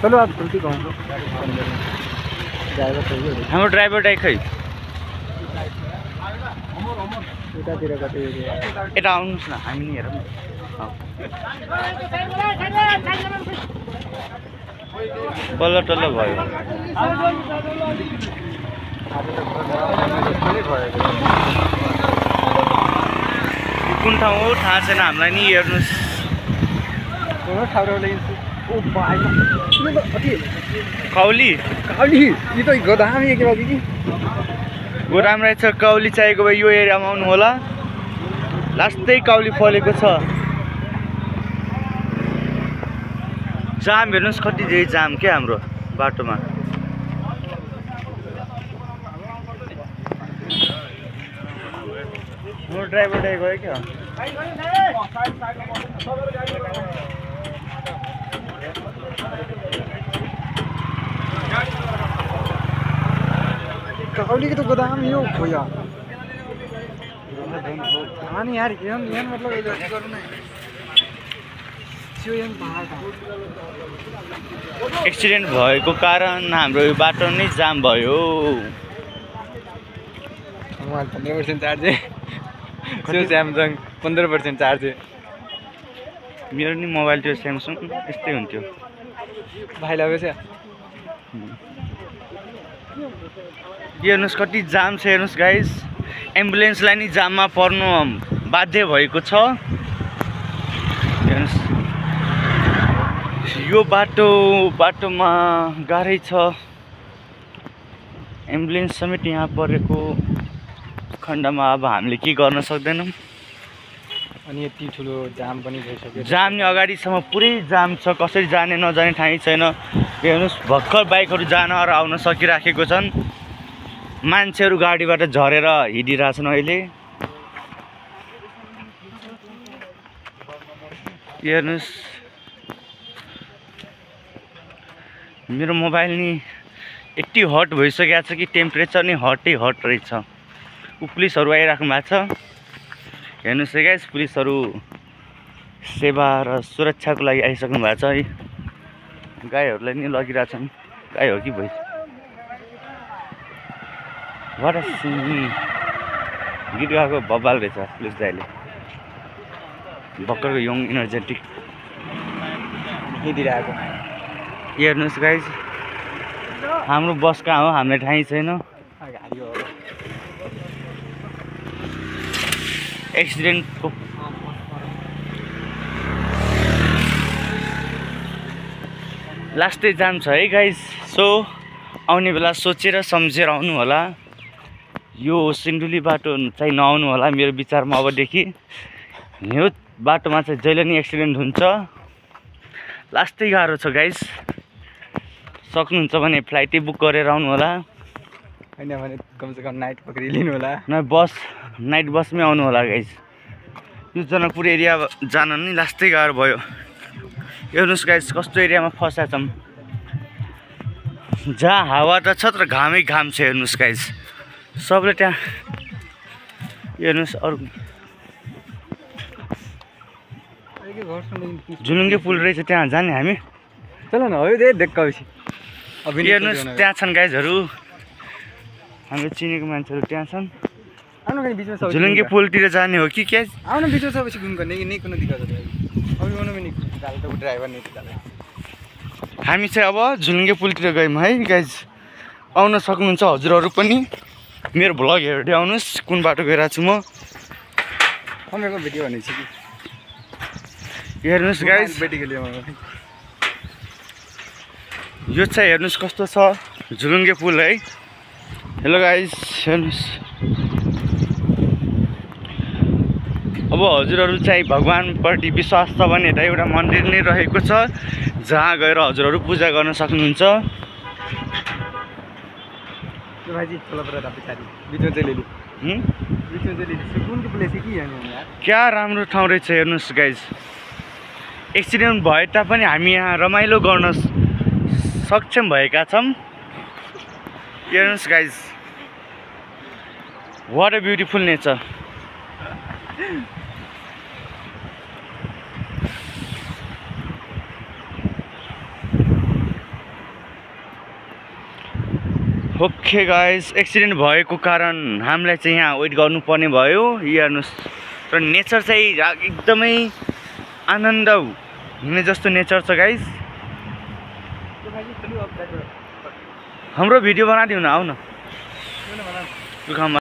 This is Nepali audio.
चलो आप गलती कहूँ ड्राइभर सही हो हाम्रो ड्राइभर दाइ खै यतातिर कतै यता आउनुहोस् न हामी नि हेरौँ बल्ल टल्ल भयो कुन ठाउँ हो थाहा छैन हामीलाई नि हेर्नुहोस् कौली काउली यो त गोदाम के बाजी कि गोदाम रहेछ कौली चाहिएको भए यो एरियामा आउनु होला लास्टै कौली फलेको छ जाम हेर्नुहोस् कति धेरै जाम क्या हाम्रो बाटोमा हाम्रो ड्राइभर दाइ गयो क्या काउली की तो गोदाम यो हो यार हाँ नहीं यार ये मतलब इधर करो ना यो एक्सिडेन्ट भएको कारण हाम्रो यो बाटो नै जाम भयो मोबाइल 15% चार्ज है त्यो स्यामसङ 15% चार्ज है मेरो नि मोबाइल त्यो स्यामसङ यस्तै हुन्थ्यो भाइ लाग्यो हेर्नुहोस् कति जाम छ हेर्नुहोस् गाइस एम्बुलेन्सलाई नि जाममा पर्नु बाध्य भएको छ हेर्नुहोस् यो बाटोमा गाह्रै छ एम्बुलेन्स समेत यहाँ परेको खण्डमा अब हामीले के गर्न सक्दैनौँ अनि यति ठुलो जाम पनि भइसक्यो जाम नि अगाडिसम्म पुरै जाम छ कसरी जाने नजाने ठाउँ छैन हेर्नुहोस् भर्खर बाइकहरू जान र आउन सकिराखेको छन् मान्छेहरू गाडीबाट झरेर हिँडिरहेछन् अहिले हेर्नुहोस् मेरो मोबाइल नि यति हट भइसकेको छ कि टेम्परेचर नि हटै हट रहेछ पुलिसहरू आइराख्नु भएको छ हेर्नुहोस् है गाइस पुलिसहरू सेवा र सुरक्षाको लागि आइसक्नु भएको छ है गाईहरूलाई नि लगिरहेछन् गाई हो कि भइ वाट सिङ्गिङ गीत गाएको बब्बाल रहेछ पुलिस दाइले भर्खरको यङ इनर्जेटिक हिँडिरहेको हेर्नुहोस् गाइस हाम्रो बस कहाँ हो हामीलाई थाहै छैन एक्सिडेन्टको लास्टै जाम छ है गाइस सो आउने बेला सोचेर सम्झेर आउनु होला यो सिन्धुली बाटो चाहिँ नआउनु होला मेरो विचारमा अबदेखि यो बाटोमा चाहिँ जहिले नि एक्सिडेन्ट हुन्छ लास्टै गाह्रो छ गाइस सक्नुहुन्छ भने फ्लाइटै बुक गरेर आउनु होला हैन भने कमसेकम नाइट पक्रिलिनु होला न बस नाइट बसमै आउनु होला गाइस यो जनकपुर एरिया जान नि लास्टै गाह्रो भयो हेर्नुहोस् गाइस कस्तो एरियामा फँसा छौँ जहाँ हावा त छ तर घामै घाम छ हेर्नुहोस् गाइस सबले त्यहाँ हेर्नुहोस् अरू झुलुङ्गे पुल रहेछ त्यहाँ जाने हामी चल न हो दे देखाउँछु अब हेर्नुहोस् त्यहाँ छन् गाइजहरू हाम्रो चिनेको मान्छेहरू त्यहाँ छन् आउनु कहीं बीच में सब झुलुङ्गे पुलतिर जाने हो कि क्या आउनु बीच में सब घूम करने नहीं कुछ दिक्कत होता है अभी उन्होंने नहीं डाल तो ड्राइवर नहीं डाला हामी चाहिँ अब झुलुङ्गे पुलतिर गयौँ है गाइज आउन सक्नुहुन्छ हजुरहरू पनि मेरो भ्लग हेर्दै आउनुहोस् कुन बाटो गइरहेको छु म मेरो भिडियो भनेको छु कि हेर्नुहोस् गाइज बेटीको लिए यो चाहिँ हेर्नुहोस् कस्तो छ झुलुङ्गे पुल है हेलो गाइज हेर्नुहोस् अब हजुरहरू चाहिँ भगवानप्रति विश्वास छ भने यता एउटा मन्दिर नै रहेको छ जहाँ गएर हजुरहरू पूजा गर्न सक्नुहुन्छ भाइजी थोड़ा बड़ा पछाडि बीच में चाहिँ लिनु बीच में चाहिँ लिनु कुन प्लेस के यार क्या राम्रो ठाउँ रहेछ हेर्नुहोस् गाइज एक्सिडेन्ट भए तापनि हामी यहाँ रमाइलो गर्न सक्षम भएका छौँ हेर्नुहोस् guys what a beautiful nature okay guys, accident भएको कारण हामीलाई चाहिँ यहाँ वेट गर्नुपर्ने भयो। यो हेर्नुहोस्, तर नेचर चाहिँ एकदमै आनन्द हुने जस्तो नेचर छ गाइस। हाम्रो भिडियो बनाइदिउँ न, आउन।